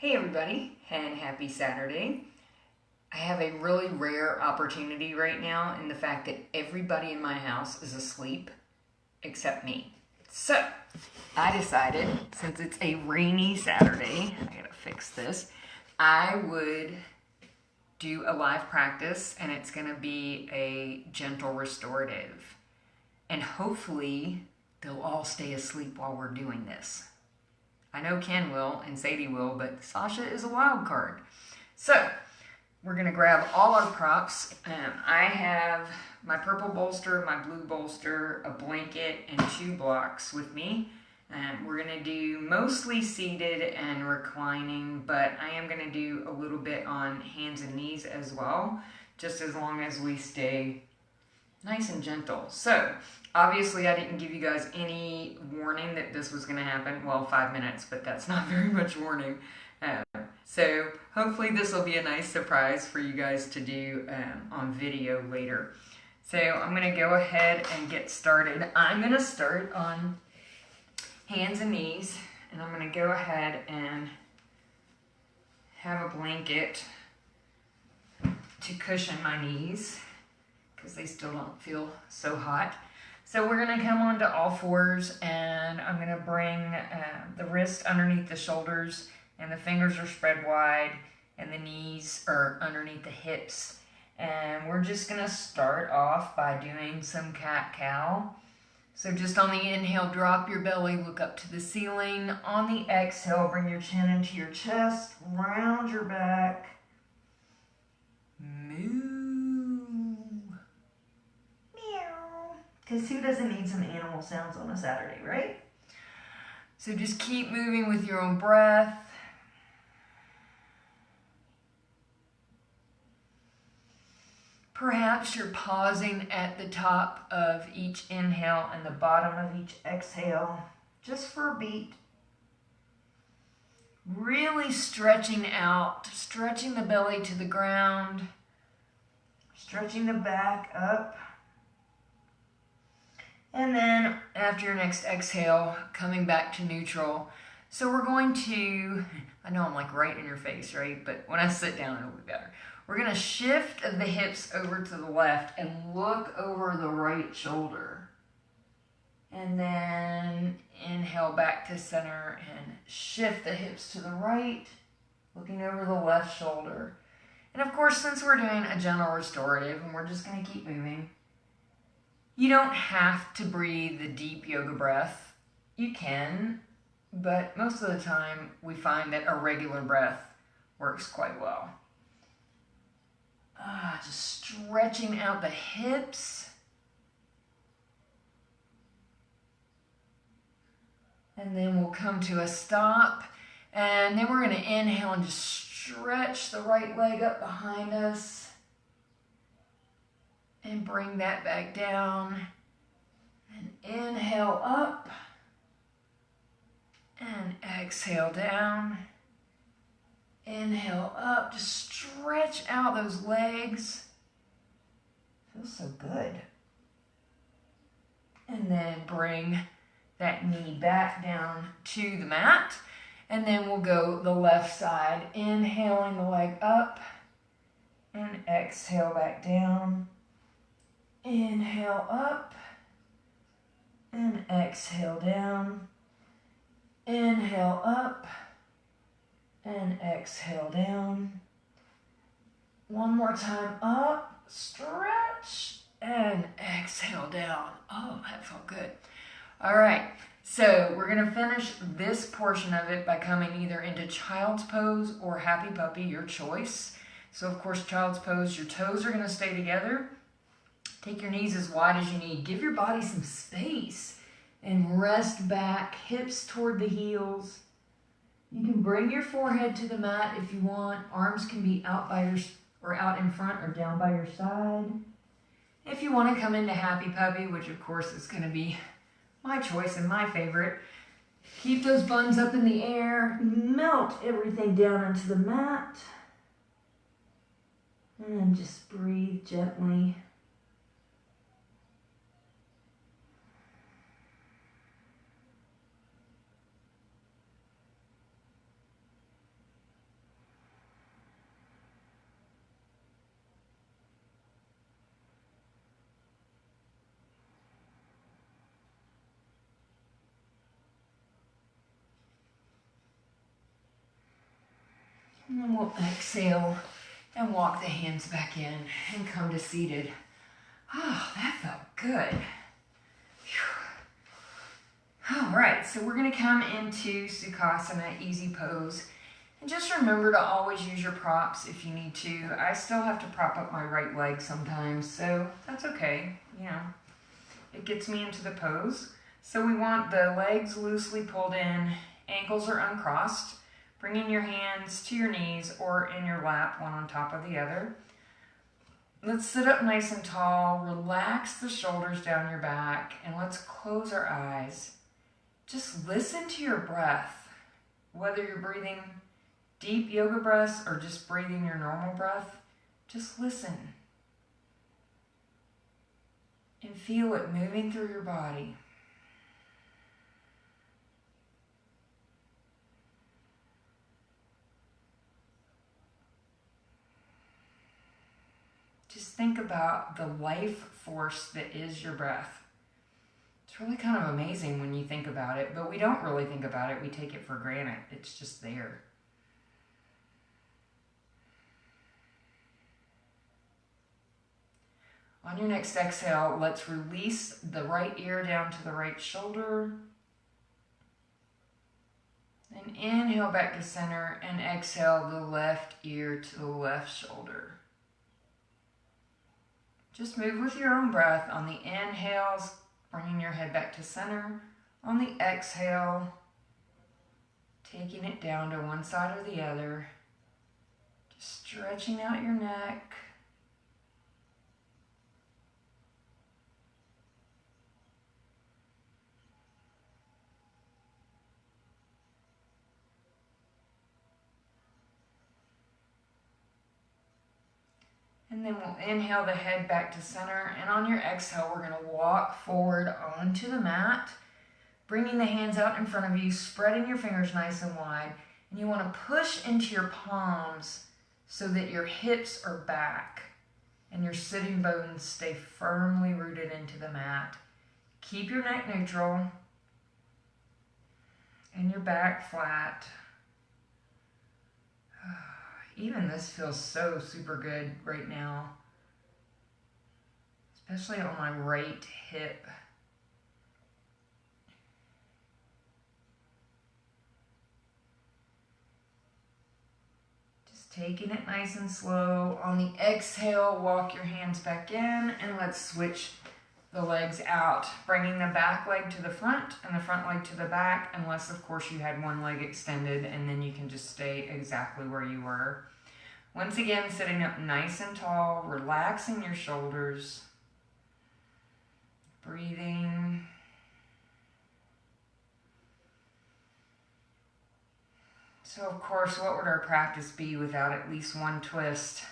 Hey everybody, and happy Saturday. I have a really rare opportunity right now in the fact that everybody in my house is asleep except me. So, I decided, since it's a rainy Saturday, I gotta fix this, I would do a live practice and it's gonna be a gentle restorative. And hopefully, they'll all stay asleep while we're doing this. I know Ken will and Sadie will, but Sasha is a wild card. So, we're going to grab all our props. I have my purple bolster, my blue bolster, a blanket, and 2 blocks with me. We're going to do mostly seated and reclining, but I am going to do a little bit on hands and knees as well, just as long as we stay nice and gentle. So, obviously I didn't give you guys any warning that this was going to happen. Well, 5 minutes, but that's not very much warning. So, hopefully this will be a nice surprise for you guys to do on video later. So, I'm going to go ahead and get started. I'm going to start on hands and knees, and I'm going to go ahead and have a blanket to cushion my knees, because they still don't feel so hot. So we're going to come onto all fours, and I'm going to bring the wrist underneath the shoulders, and the fingers are spread wide, and the knees are underneath the hips. And we're just going to start off by doing some cat-cow. So just on the inhale, drop your belly, look up to the ceiling. On the exhale, bring your chin into your chest, round your back, move. Because who doesn't need some animal sounds on a Saturday, right? So just keep moving with your own breath. Perhaps you're pausing at the top of each inhale and the bottom of each exhale, just for a beat. Really stretching out, stretching the belly to the ground, stretching the back up. And then after your next exhale, coming back to neutral. So we're going to, I know I'm like right in your face, right? But when I sit down, it'll be better. We're going to shift the hips over to the left and look over the right shoulder. And then inhale back to center and shift the hips to the right, looking over the left shoulder. And of course, since we're doing a gentle restorative and we're just going to keep moving, you don't have to breathe the deep yoga breath. You can, but most of the time we find that a regular breath works quite well. Just stretching out the hips. And then we'll come to a stop. And then we're going to inhale and just stretch the right leg up behind us. And bring that back down. And inhale up. And exhale down. Inhale up. Just stretch out those legs. Feels so good. And then bring that knee back down to the mat. And then we'll go the left side. Inhaling the leg up. And exhale back down. Inhale up and exhale down. Inhale up and exhale down. One more time up, stretch, and exhale down. Oh, that felt good. All right, so we're going to finish this portion of it by coming either into child's pose or happy puppy, your choice. So of course, child's pose, your toes are going to stay together. Take your knees as wide as you need. Give your body some space and rest back, hips toward the heels. You can bring your forehead to the mat if you want. Arms can be out by out in front or down by your side. If you want to come into happy puppy, which of course is going to be my choice and my favorite, keep those buns up in the air. Melt everything down into the mat. And then just breathe gently. And then we'll exhale and walk the hands back in and come to seated. Oh, that felt good. All right, so we're gonna come into Sukhasana, easy pose. And just remember to always use your props if you need to. I still have to prop up my right leg sometimes, so that's okay. You know, it gets me into the pose. So we want the legs loosely pulled in, ankles are uncrossed, bringing your hands to your knees or in your lap, one on top of the other. Let's sit up nice and tall, relax the shoulders down your back, and let's close our eyes. Just listen to your breath, whether you're breathing deep yoga breaths or just breathing your normal breath. Just listen and feel it moving through your body. Just think about the life force that is your breath. It's really kind of amazing when you think about it, but we don't really think about it. We take it for granted. It's just there. On your next exhale, let's release the right ear down to the right shoulder. Then inhale back to center and exhale the left ear to the left shoulder. Just move with your own breath. On the inhales, bringing your head back to center. On the exhale, taking it down to one side or the other. Just stretching out your neck. And then we'll inhale the head back to center. And on your exhale, we're going to walk forward onto the mat, bringing the hands out in front of you, spreading your fingers nice and wide. And you want to push into your palms so that your hips are back and your sitting bones stay firmly rooted into the mat. Keep your neck neutral and your back flat. Even this feels so super good right now, especially on my right hip. Just taking it nice and slow. On the exhale, walk your hands back in and let's switch the legs out, bringing the back leg to the front and the front leg to the back, unless of course you had one leg extended, and then you can just stay exactly where you were. Once again, sitting up nice and tall, relaxing your shoulders, breathing. So of course, what would our practice be without at least one twist?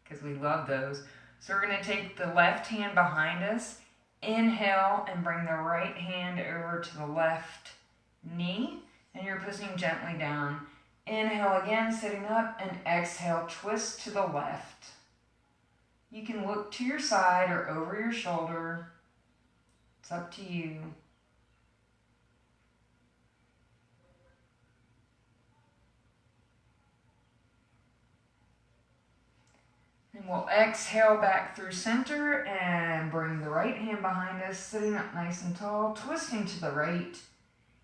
Because we love those. So we're going to take the left hand behind us, inhale, and bring the right hand over to the left knee, and you're pushing gently down. Inhale again, sitting up, and exhale, twist to the left. You can look to your side or over your shoulder. It's up to you. And we'll exhale back through center and bring the right hand behind us, sitting up nice and tall, twisting to the right,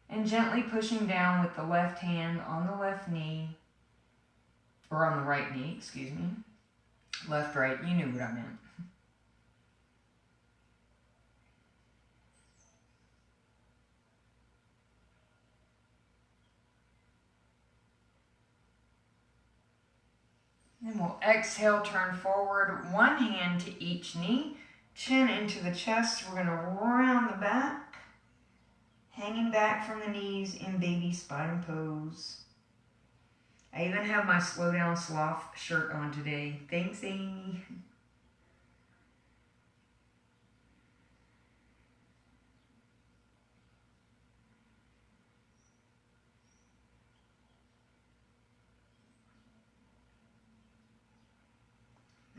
and gently pushing down with the left hand on the left knee, or on the right knee, excuse me. Left, right, you knew what I meant. Then we'll exhale, turn forward, one hand to each knee, chin into the chest. We're going to round the back, hanging back from the knees in baby spine pose. I even have my Slow Down Sloth shirt on today. Thanks, Amy.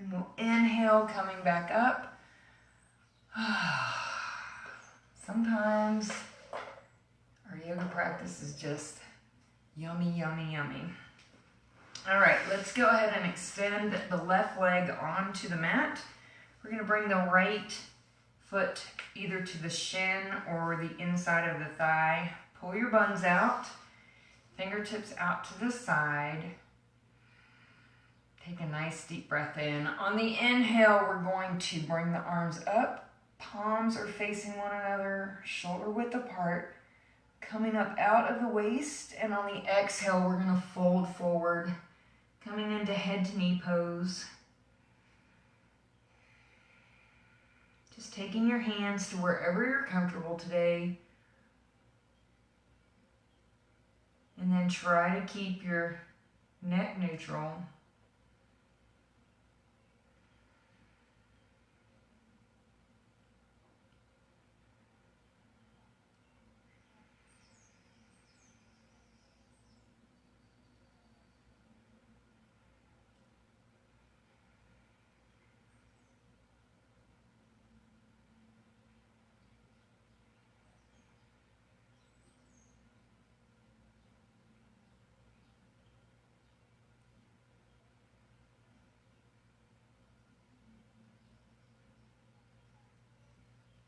And we'll inhale, coming back up. Sometimes our yoga practice is just yummy, yummy, yummy. All right, let's go ahead and extend the left leg onto the mat. We're going to bring the right foot either to the shin or the inside of the thigh. Pull your buns out, fingertips out to the side. Take a nice deep breath in. On the inhale, we're going to bring the arms up. Palms are facing one another, shoulder width apart. Coming up out of the waist, and on the exhale, we're going to fold forward, coming into head to knee pose. Just taking your hands to wherever you're comfortable today. And then try to keep your neck neutral.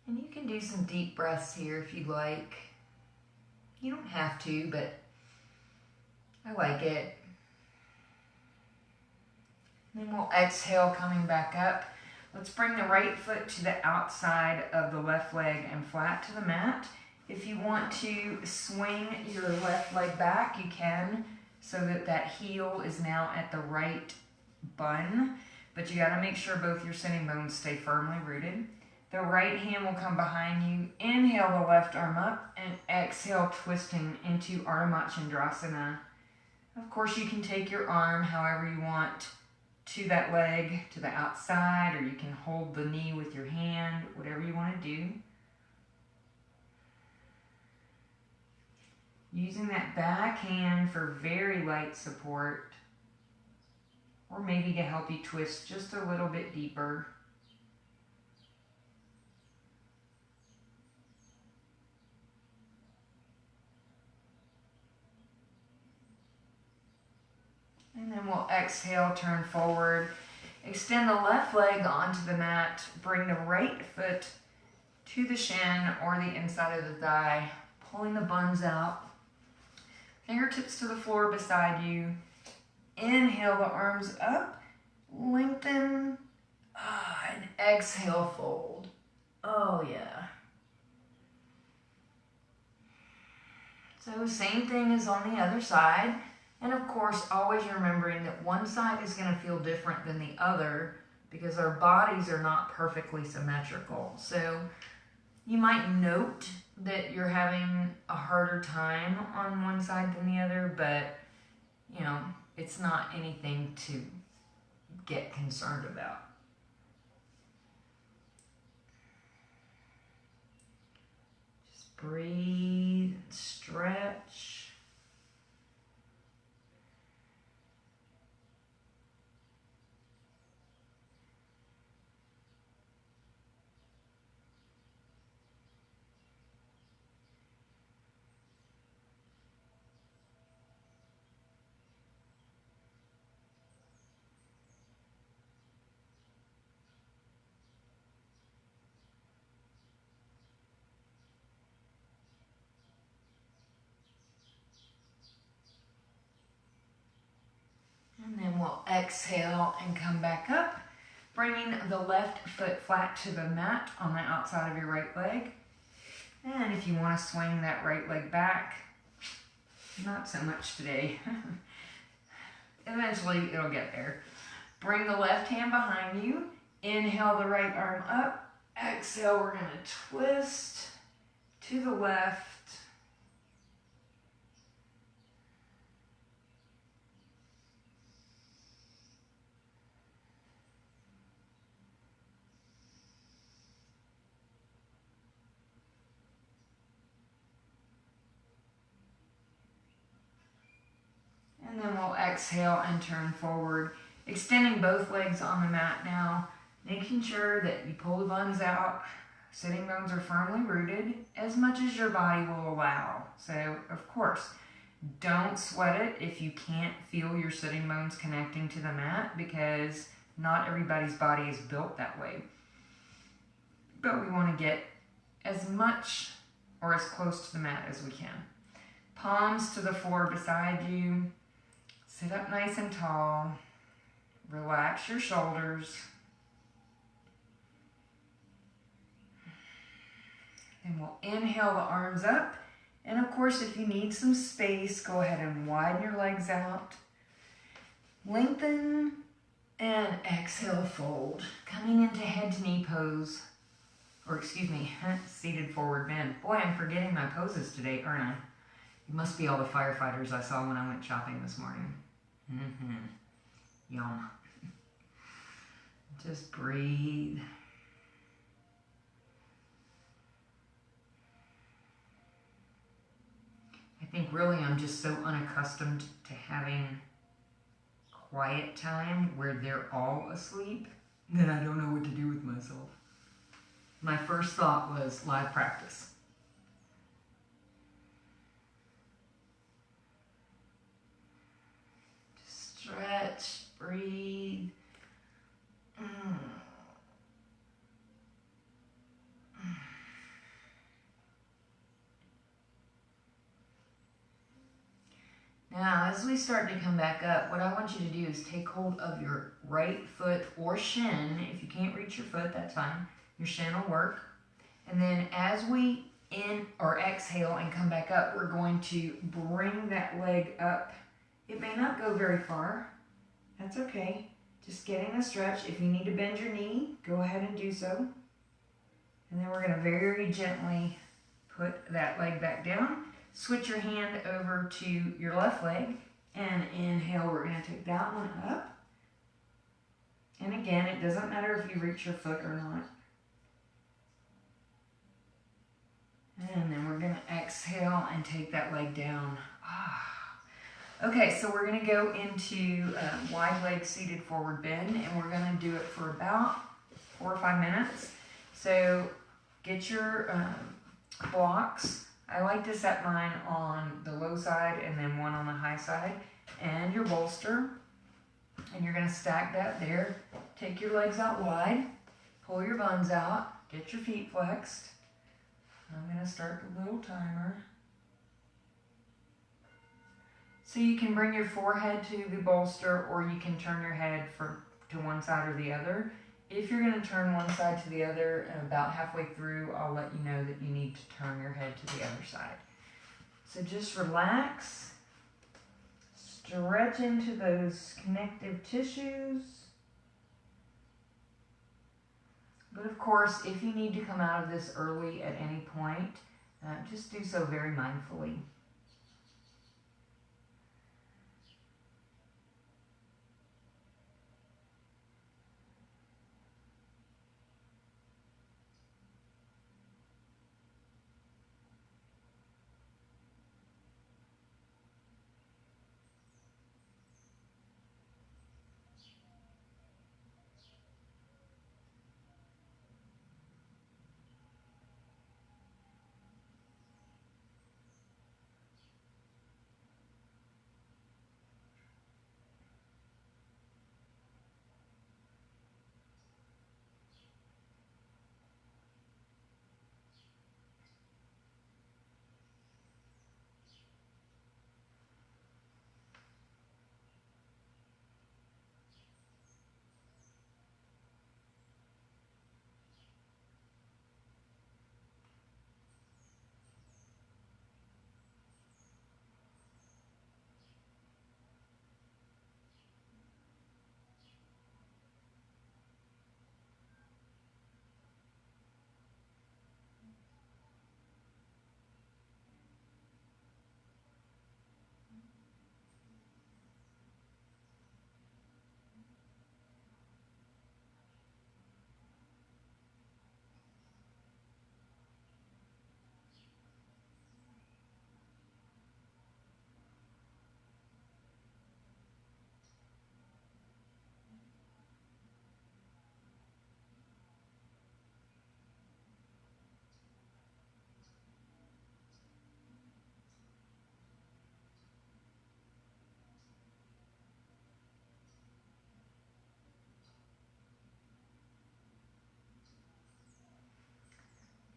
And you can do some deep breaths here if you'd like. You don't have to, but I like it. And then we'll exhale, coming back up. Let's bring the right foot to the outside of the left leg and flat to the mat. If you want to swing your left leg back, you can, so that that heel is now at the right bun. But you got to make sure both your sitting bones stay firmly rooted. The right hand will come behind you. Inhale the left arm up and exhale, twisting into Ardha Chandrasana. Of course, you can take your arm however you want to that leg, to the outside, or you can hold the knee with your hand, whatever you want to do. Using that back hand for very light support, or maybe to help you twist just a little bit deeper. And then we'll exhale, turn forward. Extend the left leg onto the mat. Bring the right foot to the shin or the inside of the thigh. Pulling the buns out. Fingertips to the floor beside you. Inhale the arms up. Lengthen. And exhale, fold. Oh yeah. So same thing as on the other side. And of course, always remembering that one side is going to feel different than the other because our bodies are not perfectly symmetrical. So you might note that you're having a harder time on one side than the other, but you know, it's not anything to get concerned about. Just breathe, stretch. And then we'll exhale and come back up, bringing the left foot flat to the mat on the outside of your right leg. And if you want to swing that right leg back, not so much today. Eventually it'll get there. Bring the left hand behind you. Inhale the right arm up. Exhale, we're going to twist to the left. And then we'll exhale and turn forward, extending both legs on the mat now, making sure that you pull the buns out. Sitting bones are firmly rooted as much as your body will allow. So, of course, Don't sweat it if you can't feel your sitting bones connecting to the mat, because not everybody's body is built that way. But we want to get as much or as close to the mat as we can. Palms to the floor beside you. Sit up nice and tall. Relax your shoulders. Then we'll inhale the arms up. And of course, if you need some space, go ahead and widen your legs out. Lengthen and exhale, fold. Coming into head to knee pose. Or excuse me, seated forward bend. Boy, I'm forgetting my poses today, aren't I? It must be all the firefighters I saw when I went shopping this morning. Yum. Just breathe. I think really I'm just so unaccustomed to having quiet time where they're all asleep that I don't know what to do with myself. My first thought was live practice. Just stretch, breathe. Now, as we start to come back up, what I want you to do is take hold of your right foot or shin. If you can't reach your foot, that's fine. Your shin will work. And then as we in or exhale and come back up, we're going to bring that leg up. It may not go very far. That's okay. Just getting a stretch. If you need to bend your knee, go ahead and do so. And then we're going to very gently put that leg back down. Switch your hand over to your left leg and inhale. We're going to take that one up. And again, it doesn't matter if you reach your foot or not. And then we're going to exhale and take that leg down. Okay, so we're going to go into wide leg seated forward bend, and we're going to do it for about 4 or 5 minutes. So get your blocks. I like to set mine on the low side and then one on the high side, and your bolster. And you're going to stack that there. Take your legs out wide, pull your buns out, get your feet flexed. I'm going to start the little timer. So you can bring your forehead to the bolster, or you can turn your head to one side or the other. If you're going to turn one side to the other, about halfway through, I'll let you know that you need to turn your head to the other side. So just relax. Stretch into those connective tissues. But of course, if you need to come out of this early at any point, just do so very mindfully.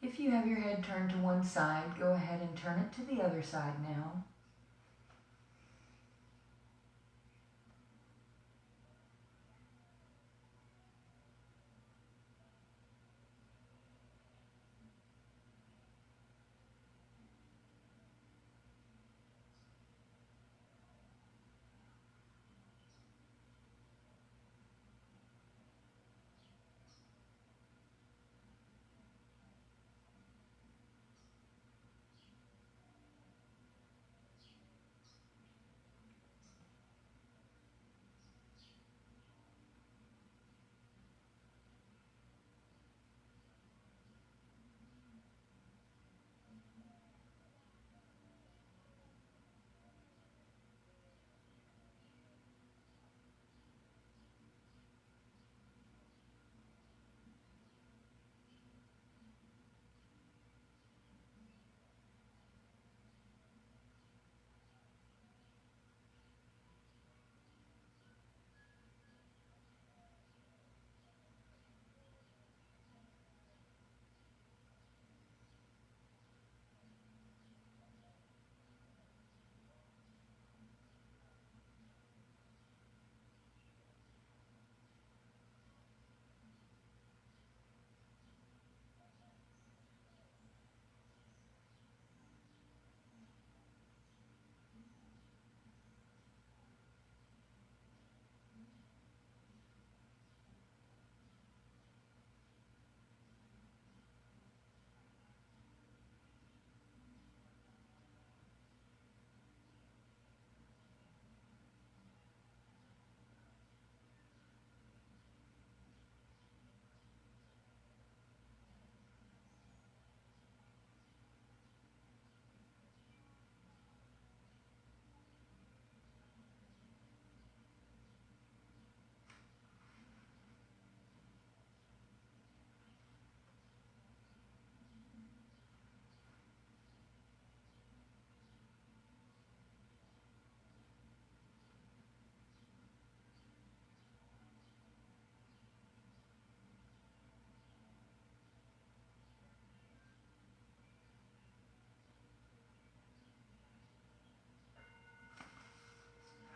If you have your head turned to one side, go ahead and turn it to the other side now.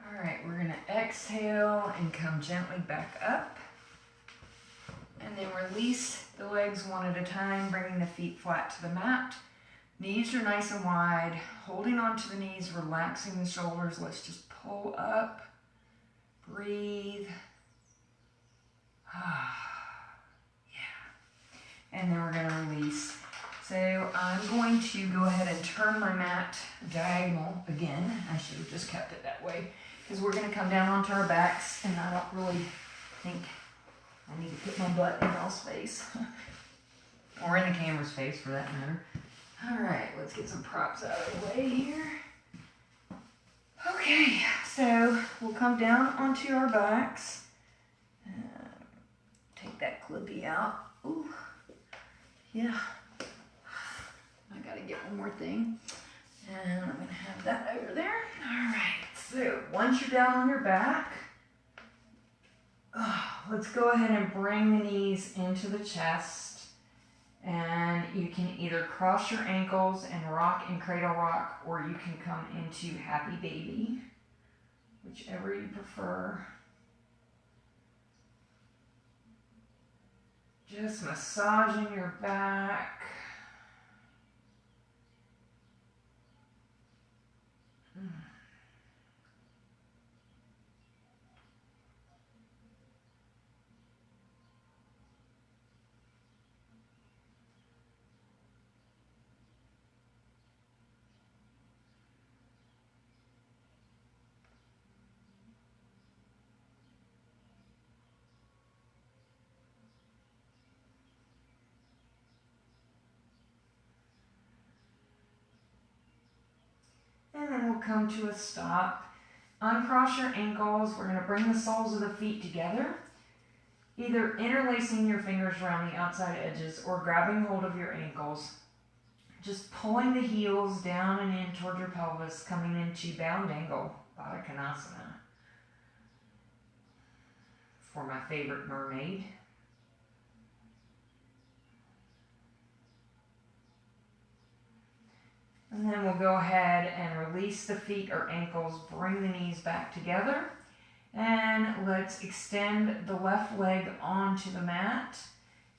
Alright, we're going to exhale and come gently back up. And then release the legs one at a time, bringing the feet flat to the mat. Knees are nice and wide. Holding onto the knees, relaxing the shoulders. Let's just pull up. Breathe. Yeah. And then we're going to release. So I'm going to go ahead and turn my mat diagonal again. I should have just kept it that way, because we're going to come down onto our backs, and I don't really think I need to put my butt in y'all's face. Or in the camera's face, for that matter. Alright, let's get some props out of the way here. Okay, so we'll come down onto our backs. Take that clippy out. Ooh, yeah. I gotta get one more thing. And I'm gonna have that over there. Alright, so once you're down on your back, let's go ahead and bring the knees into the chest. And you can either cross your ankles and rock in cradle rock, or you can come into happy baby, whichever you prefer. Just massaging your back. And then we'll come to a stop. Uncross your ankles. We're going to bring the soles of the feet together, either interlacing your fingers around the outside edges or grabbing hold of your ankles. Just pulling the heels down and in toward your pelvis, coming into bound angle, Baddha Konasana, for my favorite mermaid. And then we'll go ahead and release the feet or ankles, bring the knees back together. And let's extend the left leg onto the mat.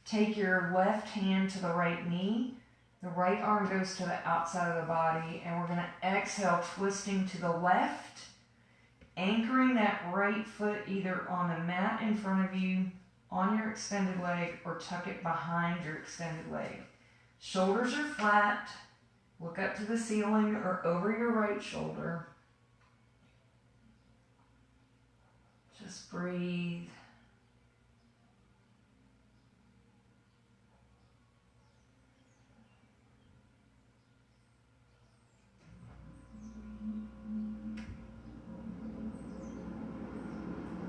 Take your left hand to the right knee. The right arm goes to the outside of the body. And we're going to exhale, twisting to the left. Anchoring that right foot either on the mat in front of you, on your extended leg, or tuck it behind your extended leg. Shoulders are flat. Look up to the ceiling or over your right shoulder. Just breathe.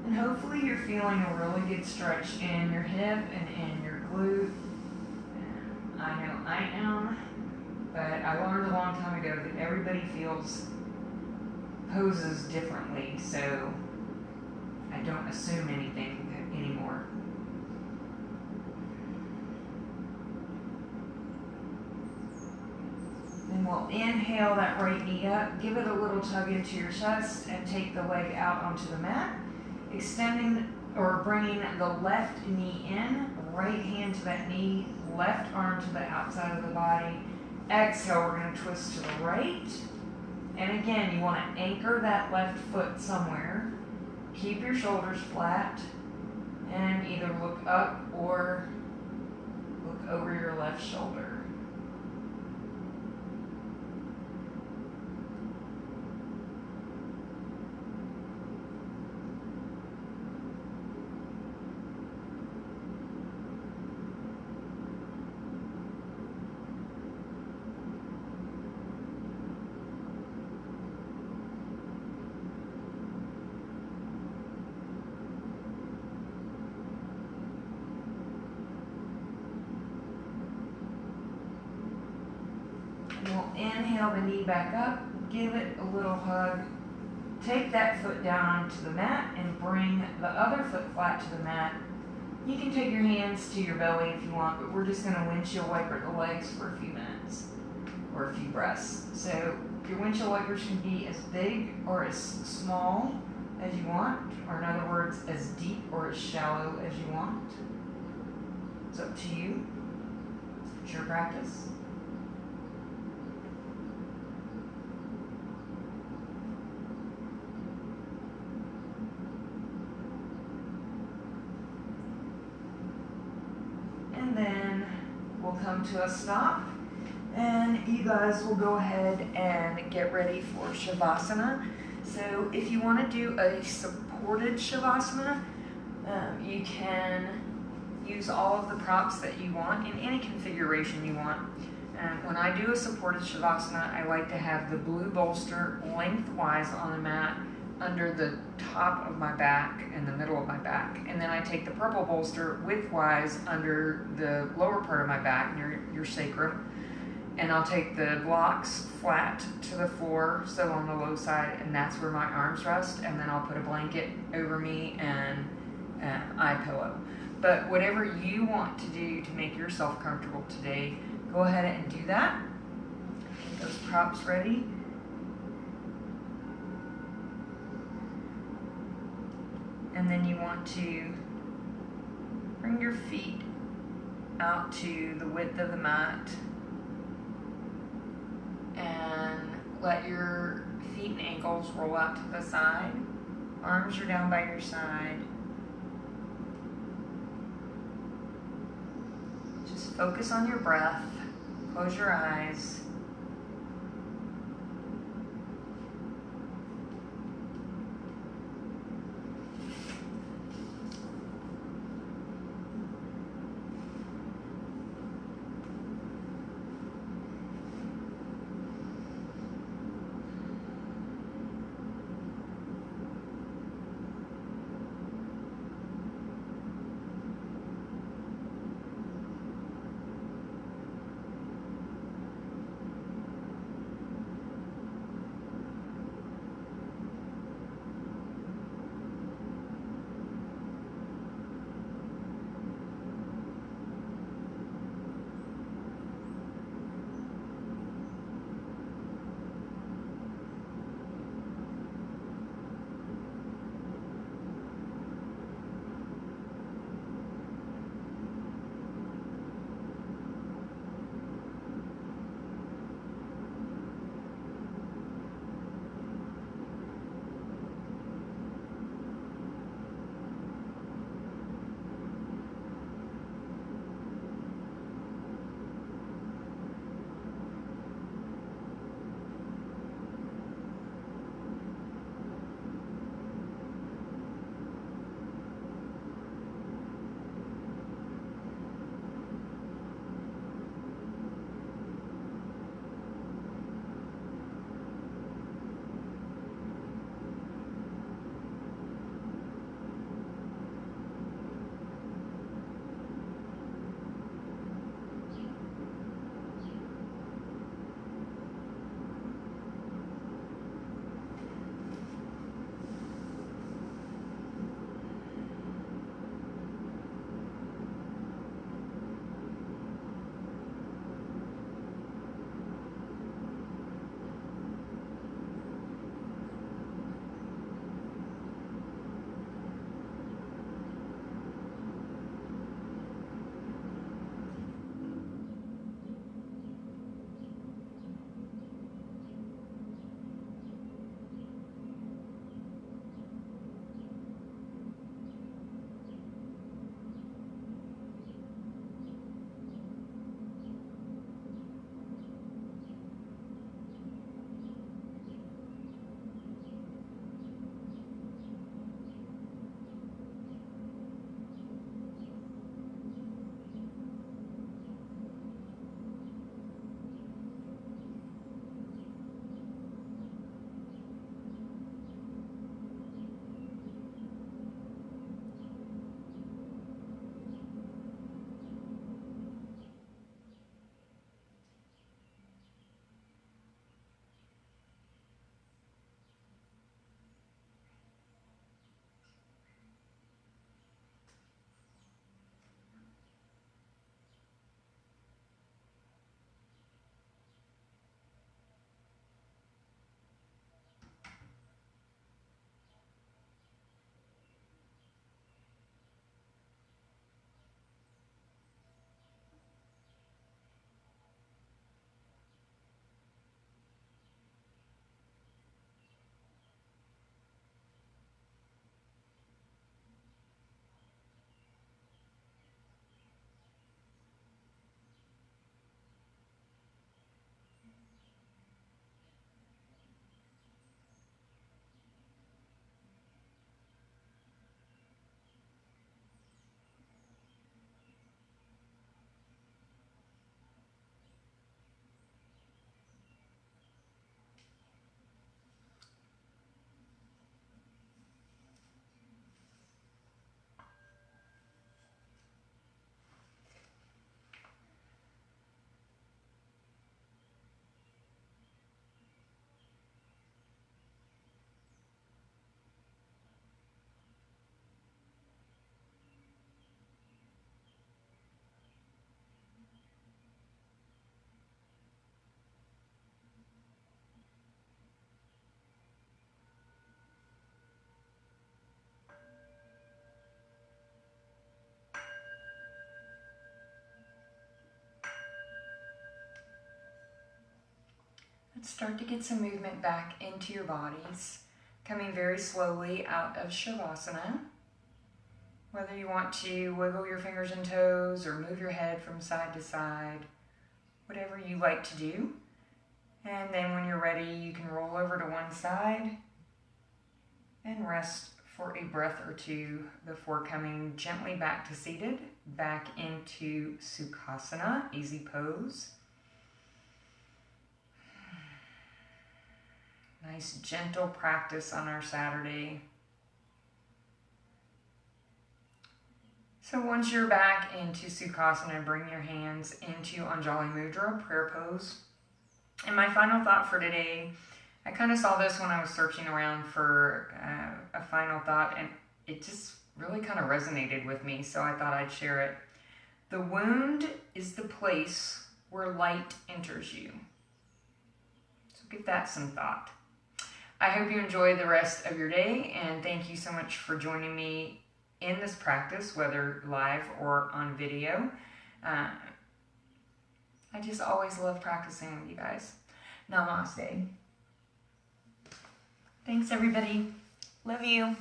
And hopefully you're feeling a really good stretch in your hip and in your glute. I know I am. But I learned a long time ago that everybody feels poses differently, so I don't assume anything anymore. Then we'll inhale that right knee up, give it a little tug into your chest, and take the leg out onto the mat, extending or bringing the left knee in, right hand to that knee, left arm to the outside of the body. Exhale, we're going to twist to the right. And again, you want to anchor that left foot somewhere. Keep your shoulders flat and either look up or look over your left shoulder. We'll inhale the knee back up, give it a little hug, take that foot down onto the mat and bring the other foot flat to the mat. You can take your hands to your belly if you want, but we're just going to windshield wiper the legs for a few minutes or a few breaths. So your windshield wipers can be as big or as small as you want, or in other words, as deep or as shallow as you want. It's up to you. It's your practice. And then we'll come to a stop, and you guys will go ahead and get ready for Shavasana. So if you want to do a supported Shavasana, you can use all of the props that you want in any configuration you want. When I do a supported Shavasana, I like to have the blue bolster lengthwise on the mat under the top of my back and the middle of my back. And then I take the purple bolster widthwise under the lower part of my back, near your sacrum. And I'll take the blocks flat to the floor, so on the low side, and that's where my arms rest. And then I'll put a blanket over me and an eye pillow. But whatever you want to do to make yourself comfortable today, go ahead and do that. Get those props ready. And then you want to bring your feet out to the width of the mat and let your feet and ankles roll out to the side. Arms are down by your side. Just focus on your breath. Close your eyes. Let's start to get some movement back into your bodies, coming very slowly out of Shavasana. Whether you want to wiggle your fingers and toes or move your head from side to side, whatever you like to do. And then when you're ready, you can roll over to one side and rest for a breath or two before coming gently back to seated, back into Sukhasana, easy pose. Nice gentle practice on our Saturday. So once you're back into Sukhasana, bring your hands into Anjali Mudra, prayer pose. And my final thought for today, I kind of saw this when I was searching around for a final thought, and it just really kind of resonated with me, so I thought I'd share it. The wound is the place where light enters you. So give that some thought. I hope you enjoy the rest of your day, and thank you so much for joining me in this practice, whether live or on video. I just always love practicing with you guys. Namaste. Thanks, everybody. Love you.